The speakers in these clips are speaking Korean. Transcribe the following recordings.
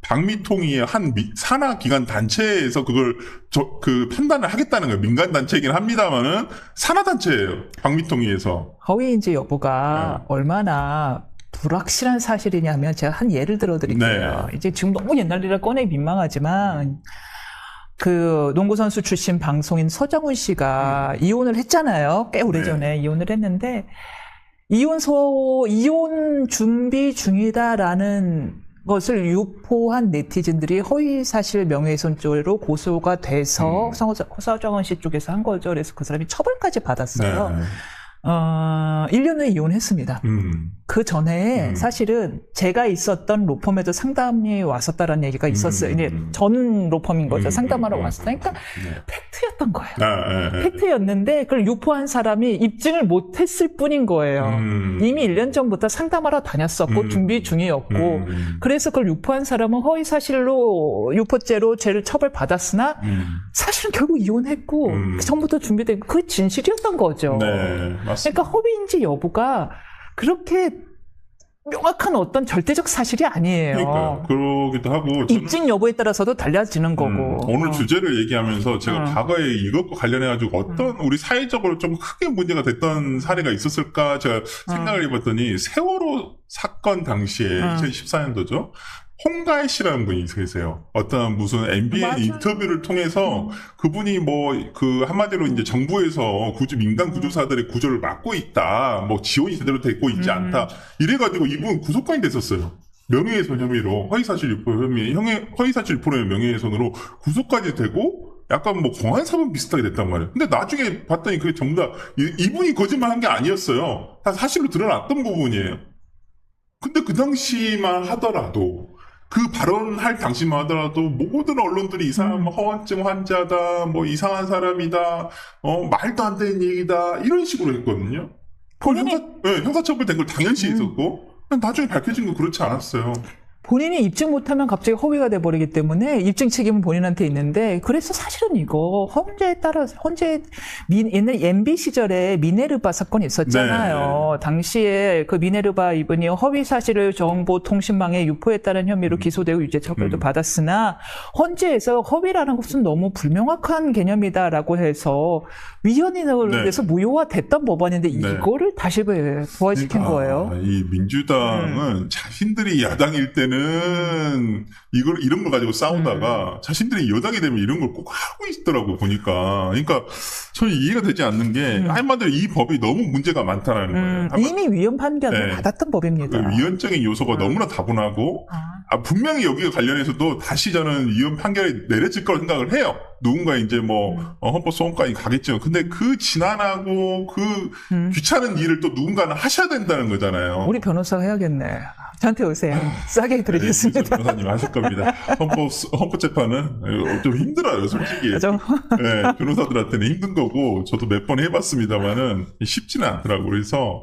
방미통위의 한 산하 기관 단체에서 그걸 그 판단을 하겠다는 거예요. 민간 단체이긴 합니다만은 산하 단체예요. 방미통위에서. 허위인지 여부가 얼마나 불확실한 사실이냐면 제가 한 예를 들어드릴게요. 이제 지금 너무 옛날 일이라 꺼내기 민망하지만 그 농구선수 출신 방송인 서정훈 씨가 이혼을 했잖아요. 꽤 오래전에 이혼을 했는데 이혼 준비 중이다라는 것을 유포한 네티즌들이 허위사실 명예훼손죄로 고소가 돼서 서정훈 씨 쪽에서 한 거죠. 그래서 그 사람이 처벌까지 받았어요. 1년 후에 이혼했습니다. 그 전에 사실은 제가 있었던 로펌에도 상담이 왔었다라는 얘기가 있었어요. 이제 전 로펌인 거죠. 상담하러 왔으니까 팩트였던 거예요. 팩트였는데 그걸 유포한 사람이 입증을 못했을 뿐인 거예요. 이미 1년 전부터 상담하러 다녔었고 준비 중이었고 그래서 그걸 유포한 사람은 허위사실로 유포죄로 죄를 처벌받았으나 사실은 결국 이혼했고 처음부터 준비된 그 진실이었던 거죠. 그러니까 허위인지 여부가 그렇게 명확한 어떤 절대적 사실이 아니에요. 그러니까 그러기도 하고 입증 여부에 따라서도 달라지는 거고. 오늘 주제를 얘기하면서 제가 과거에 이것과 관련해가지고 어떤 우리 사회적으로 좀 크게 문제가 됐던 사례가 있었을까 제가 생각을 해봤더니 세월호 사건 당시에 2014년도죠. 홍가희 씨라는 분이 계세요. 어떤 무슨 MBN 인터뷰를 통해서 그분이 뭐 그 한마디로 이제 정부에서 민간 구조사들의 구조를 막고 있다. 뭐 지원이 제대로 되고 있지 않다. 이래가지고 이분 구속관이 됐었어요. 명예훼손 혐의로 허위사실 유포 혐의, 허위사실 유포의 명예훼손으로 구속까지 되고 약간 뭐 공안사범 비슷하게 됐단 말이에요. 근데 나중에 봤더니 그게 전부 다 이분이 거짓말한 게 아니었어요. 다 사실로 드러났던 부분이에요. 근데 그 당시만 하더라도 그 발언할 당시만 하더라도 모든 언론들이 이 사람 허언증 환자다, 뭐 이상한 사람이다, 말도 안 되는 얘기다 이런 식으로 했거든요. 본인이 형사처벌된 걸 당연시 했었고 나중에 밝혀진 건 그렇지 않았어요. 본인이 입증 못하면 갑자기 허위가 돼버리기 때문에 입증 책임은 본인한테 있는데 그래서 사실은 이거 옛날 MB 시절에 미네르바 사건이 있었잖아요. 당시에 그 미네르바 이분이 허위 사실을 정보통신망에 유포했다는 혐의로 기소되고 유죄 처벌도 받았으나 헌재에서 허위라는 것은 너무 불명확한 개념이다라고 해서 위헌에서 무효화됐던 법안인데 이거를 다시 부활시킨 거예요. 이 민주당은 자신들이 야당일 때는 이런 걸 가지고 싸우다가 자신들이 여당이 되면 이런 걸 꼭 하고 있더라고 보니까. 그러니까 저는 이해가 되지 않는 게 한마디로 이 법이 너무 문제가 많다라는 거예요. 이미 위헌 판결을 받았던 법입니다. 그 위헌적인 요소가 너무나 다분하고 분명히 여기에 관련해서도 다시 저는 위헌 판결이 내려질 거라고 생각을 해요. 누군가 이제 뭐 헌법 소원까지 가겠죠. 근데 그 지난하고 그 귀찮은 일을 또 누군가는 하셔야 된다는 거잖아요. 우리 변호사가 해야겠네. 저한테 오세요. 싸게 드리겠습니다. 네, 변호사님 하실 겁니다. 헌법재판은 좀 힘들어요, 솔직히. 네, 변호사들한테는 힘든 거고 저도 몇 번 해봤습니다만은 쉽지는 않더라고요. 그래서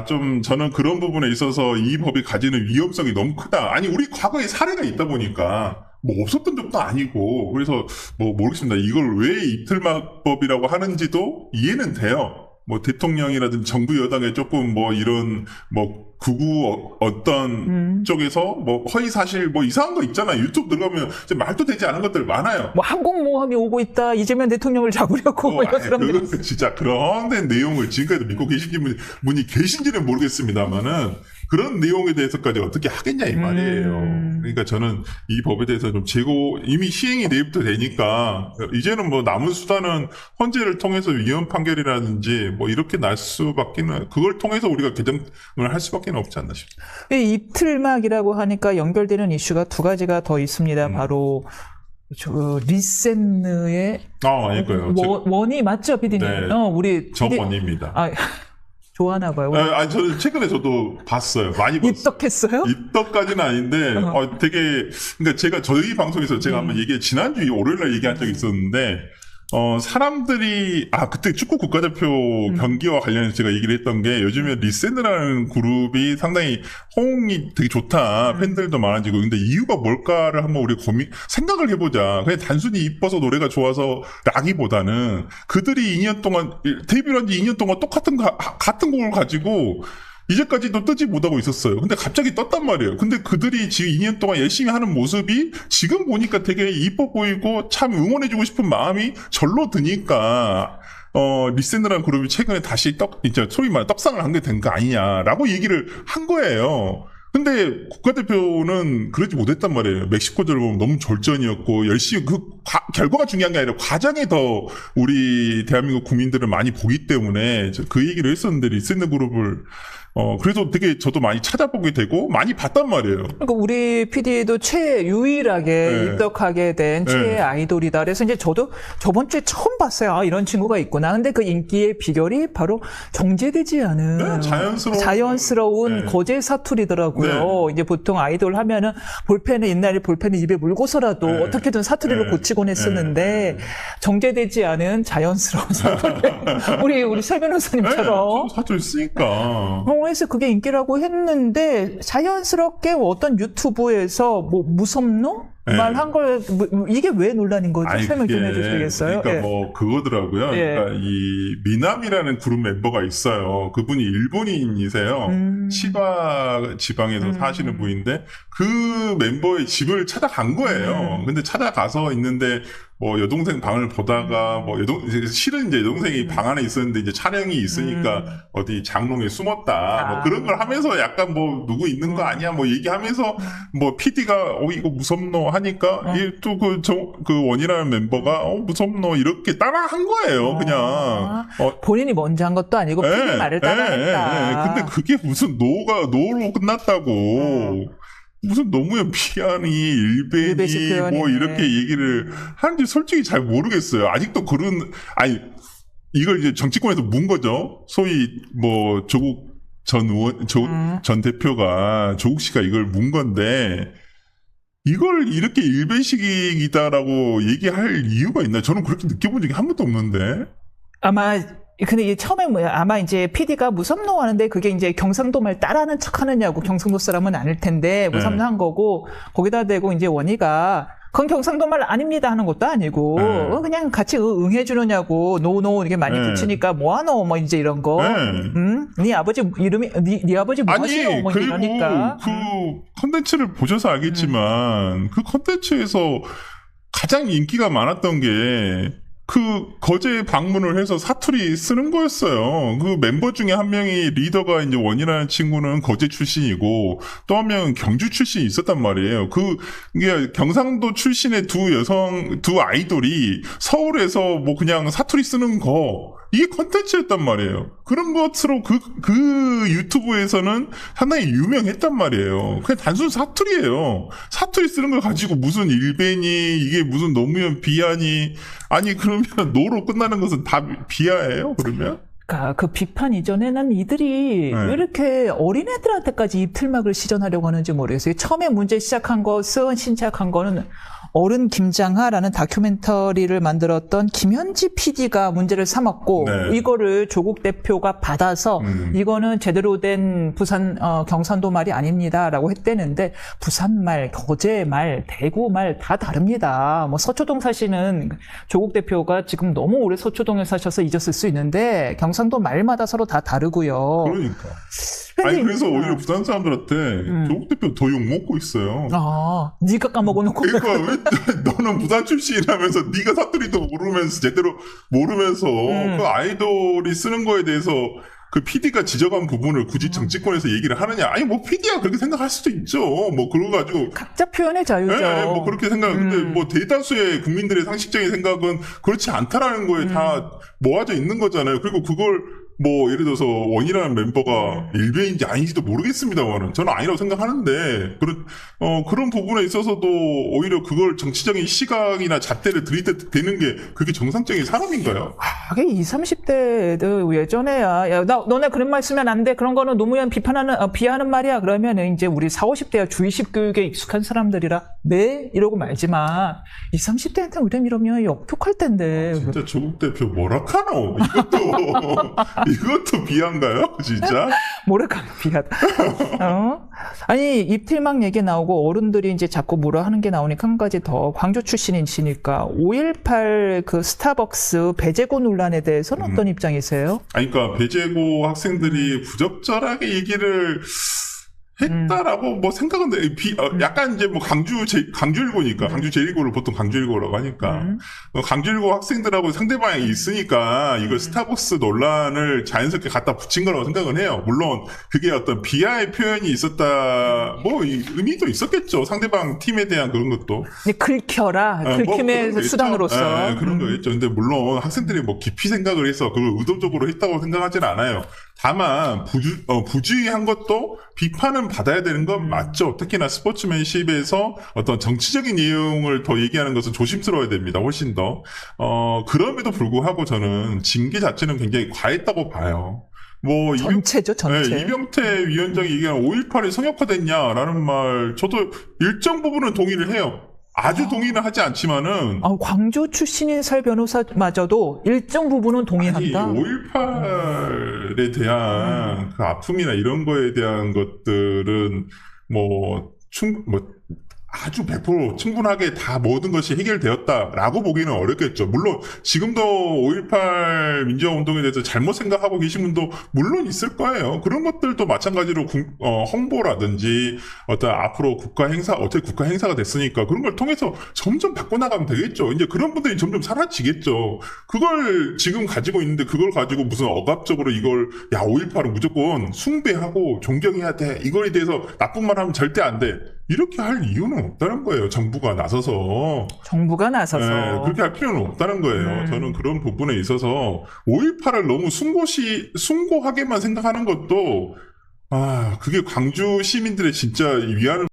좀 저는 그런 부분에 있어서 이 법이 가지는 위험성이 너무 크다. 아니 우리 과거에 사례가 있다 보니까 뭐 없었던 적도 아니고 그래서 뭐 모르겠습니다. 이걸 왜 이틀막법이라고 하는지도 이해는 돼요. 뭐 대통령이라든지 정부 여당에 조금 뭐 이런 뭐 극우 어떤 쪽에서 뭐 허위 사실 뭐 이상한 거 있잖아요. 유튜브 들어가면 말도 되지 않은 것들 많아요. 뭐 항공모함이 오고 있다. 이재명 대통령을 잡으려고 뭐 이런 사람들이 진짜 그런 내용을 지금까지도 믿고 계신 분이 계신지는 모르겠습니다만은 그런 내용에 대해서까지 어떻게 하겠냐 이 말이에요. 그러니까 저는 이 법에 대해서 좀 이미 시행이 내일부터 되니까 이제는 뭐 남은 수단은 헌재를 통해서 위헌 판결이라든지 뭐 이렇게 날 수밖에는 그걸 통해서 우리가 개정을 할 수밖에 없지 않나 싶습니다. 이틀막이라고 하니까 연결되는 이슈가 두 가지가 더 있습니다. 바로 리센느의 원이 맞죠, PD님? 네, 우리 정원입니다. 좋아하나 봐요. 저는 최근에 저도 봤어요. 많이 봤어요. 입덕했어요? 입덕까지는 아닌데, 그러니까 저희 방송에서 제가 한번 지난주에 월요일날 얘기한 적이 있었는데, 사람들이, 그때 축구 국가대표 경기와 관련해서 제가 얘기를 했던 게 요즘에 리센드라는 그룹이 상당히 호응이 되게 좋다. 팬들도 많아지고. 근데 이유가 뭘까를 한번 우리 생각을 해보자. 그냥 단순히 이뻐서 노래가 좋아서 라기보다는 그들이 2년 동안, 데뷔를 한 지 2년 동안 똑같은 곡을 가지고 이제까지도 뜨지 못하고 있었어요. 근데 갑자기 떴단 말이에요. 근데 그들이 지금 2년 동안 열심히 하는 모습이 지금 보니까 되게 이뻐 보이고 참 응원해주고 싶은 마음이 절로 드니까 리센드라는 그룹이 최근에 다시 이제 소위 말해 떡상을 한 게 된 거 아니냐라고 얘기를 한 거예요. 근데 국가대표는 그러지 못했단 말이에요. 멕시코전을 보면 너무 절전이었고 열심히 결과가 중요한 게 아니라 과정에 더 우리 대한민국 국민들을 많이 보기 때문에 그 얘기를 했었는데 리센드 그룹을 그래서 되게 저도 많이 찾아보게 되고 많이 봤단 말이에요. 그러니까 우리 PD도 유일하게 네. 입덕하게 된 최애 네. 아이돌이다. 그래서 이제 저도 저번 주에 처음 봤어요. 아, 이런 친구가 있구나. 근데 그 인기의 비결이 바로 정제되지 않은 네, 자연스러운 네. 거제 사투리더라고요. 네. 이제 보통 아이돌 하면은 옛날에 볼펜을 입에 물고서라도 네. 어떻게든 사투리를 네. 고치곤 했었는데 정제되지 않은 자연스러운 사투리. 우리 설 변호사님처럼. 사투리 쓰니까. 그래서 그게 인기라고 했는데 자연스럽게 어떤 유튜브에서 뭐 무섭노? 네. 말한 걸 이게 왜 논란인 거죠? 아니, 설명 좀 그게 해주시겠어요? 그러니까 예. 뭐 그거더라고요. 예. 그러니까 이 미남이라는 그룹 멤버가 있어요. 그분이 일본인이세요. 치바 지방에서 사시는 분인데 그 멤버의 집을 찾아간 거예요. 근데 찾아가서 있는데 뭐 여동생 방을 보다가 뭐 실은 이제 여동생이 방 안에 있었는데 이제 촬영이 있으니까 어디 장롱에 숨었다. 뭐 그런 걸 하면서 약간 뭐 누구 있는 거 아니야 뭐 얘기하면서 뭐 PD가 이거 무섭노 하니까 또 그 원이라는 멤버가 무섭노 이렇게 따라한 거예요. 그냥 본인이 먼저 한 것도 아니고 PD 말을 따라했다. 근데 그게 무슨 노로 끝났다고. 무슨 노무현 비하니 일베니 뭐 이렇게 얘기를 하는지 솔직히 잘 모르겠어요. 아직도 이걸 이제 정치권에서 문 거죠. 소위 뭐 조국 전 대표가 조국 씨가 이걸 문 건데 이걸 이렇게 일베식이다라고 얘기할 이유가 있나? 저는 그렇게 느껴본 적이 한 번도 없는데. 근데 이게 처음에 아마 이제 PD가 무섭노 하는데 그게 이제 경상도 말 따라하는 척 하느냐고 경상도 사람은 아닐 텐데 무섭노 한 거고 거기다 대고 이제 원희가 그건 경상도 말 아닙니다 하는 것도 아니고 그냥 같이 응해주느냐고 노노 이렇게 많이 붙이니까 뭐하노 뭐 이제 이런 거. 네 아버지 이름이 네 아버지 뭐하시노 뭐 이러니까. 그 컨텐츠를 보셔서 알겠지만 그 컨텐츠에서 가장 인기가 많았던 게 거제 방문을 해서 사투리 쓰는 거였어요. 그 멤버 중에 한 명이 리더가 이제 원이라는 친구는 거제 출신이고 또 한 명은 경주 출신이 있었단 말이에요. 이게 경상도 출신의 두 아이돌이 서울에서 뭐 그냥 사투리 쓰는 거 이게 컨텐츠였단 말이에요. 그런 것으로 그 유튜브에서는 상당히 유명했단 말이에요. 그냥 단순 사투리예요. 사투리 쓰는 걸 가지고 무슨 일베니 이게 무슨 노무현 비하니 아니 그러면 노로 끝나는 것은 다 비하예요 그러면? 그 비판 이전에는 이들이 왜 이렇게 어린애들한테까지 입틀막을 시전하려고 하는지 모르겠어요. 처음에 문제 시작한 거는 어른 김장하라는 다큐멘터리를 만들었던 김현지 PD가 문제를 삼았고 이거를 조국 대표가 받아서 이거는 제대로 된 경상도 말이 아닙니다라고 했대는데 부산말, 거제말, 대구말 다 다릅니다. 뭐 서초동 사시는 조국 대표가 지금 너무 오래 서초동에 사셔서 잊었을 수 있는데 경상도 말마다 서로 다 다르고요. 그러니까. 그래서 오히려 부산 사람들한테 조국 대표 더 욕먹고 있어요. 네가 까먹어놓고. 그러니까 왜 너는 부산 출신이라면서 네가 사투리도 제대로 모르면서 그 아이돌이 쓰는 거에 대해서 그 PD가 지적한 부분을 굳이 정치권에서 얘기를 하느냐. 아니 뭐 PD야 그렇게 생각할 수도 있죠. 뭐 그래가지고 각자 표현의 자유죠. 뭐 그렇게 근데 뭐 대다수의 국민들의 상식적인 생각은 그렇지 않다라는 거에 다 모아져 있는 거잖아요. 그리고 그걸 뭐 예를 들어서 원이라는 멤버가 일베인지 아닌지도 모르겠습니다만은 저는 아니라고 생각하는데 그런 부분에 있어서도 오히려 그걸 정치적인 시각이나 잣대를 들이대는 게 그게 정상적인 사람인가요? 그게 20, 30대도 예전에야 야, 너네 그런 말 쓰면 안 돼. 그런 거는 노무현 비하는 말이야. 그러면은 이제 우리 40, 50대야 주의식 교육에 익숙한 사람들이라 네 이러고 말지만 20, 30대한테 이러면 역독할 텐데. 진짜 조국 대표 뭐라카노 이것도 이것도 비한가요? 진짜? 모래감이 비하다. 아니, 입틀막 얘기 나오고 어른들이 이제 자꾸 뭐라 하는 게 나오니까 한 가지 더 광주 출신이시니까 5.18 그 스타벅스 배제고 논란에 대해서는 어떤 입장이세요? 아니, 그러니까 배제고 학생들이 부적절하게 얘기를 했다라고 뭐 생각은 약간 이제 뭐 강주일고니까 강주 제1고를 보통 강주일고라고 하니까 강주일고 학생들하고 상대방이 있으니까 이걸 스타벅스 논란을 자연스럽게 갖다 붙인 거라고 생각은 해요. 물론 그게 어떤 비하의 표현이 있었다 뭐 의미도 있었겠죠. 상대방 팀에 대한 그런 것도 긁혀라 긁힘의 뭐 수단으로서 그런 거겠죠. 근데 물론 학생들이 뭐 깊이 생각을 해서 그걸 의도적으로 했다고 생각하지는 않아요. 다만 부주의한 것도 비판은 받아야 되는 건 맞죠. 특히나 스포츠맨십에서 어떤 정치적인 내용을 더 얘기하는 것은 조심스러워야 됩니다. 훨씬 더. 그럼에도 불구하고 저는 징계 자체는 굉장히 과했다고 봐요. 뭐 전체죠, 전체. 네, 이병태 위원장이 얘기한 5.18이 성역화됐냐라는 말 저도 일정 부분은 동의를 해요. 아주 동의는 하지 않지만은 광주 출신인 설 변호사마저도 일정 부분은 동의한다. 5.18에 대한 그 아픔이나 이런 거에 대한 것들은 아주 100% 충분하게 다 모든 것이 해결되었다라고 보기는 어렵겠죠. 물론 지금도 5.18 민주화운동에 대해서 잘못 생각하고 계신 분도 물론 있을 거예요. 그런 것들도 마찬가지로 홍보라든지 어떤 앞으로 어차피 국가 행사가 됐으니까 그런 걸 통해서 점점 바꿔나가면 되겠죠. 이제 그런 분들이 점점 사라지겠죠. 그걸 지금 가지고 있는데 그걸 가지고 무슨 억압적으로 5.18은 무조건 숭배하고 존경해야 돼. 이거에 대해서 나쁜 말 하면 절대 안 돼. 이렇게 할 이유는 없다는 거예요. 정부가 나서서. 네, 그렇게 할 필요는 없다는 거예요. 저는 그런 부분에 있어서 5.18을 너무 숭고하게만 생각하는 것도 그게 광주 시민들의 진짜 위안을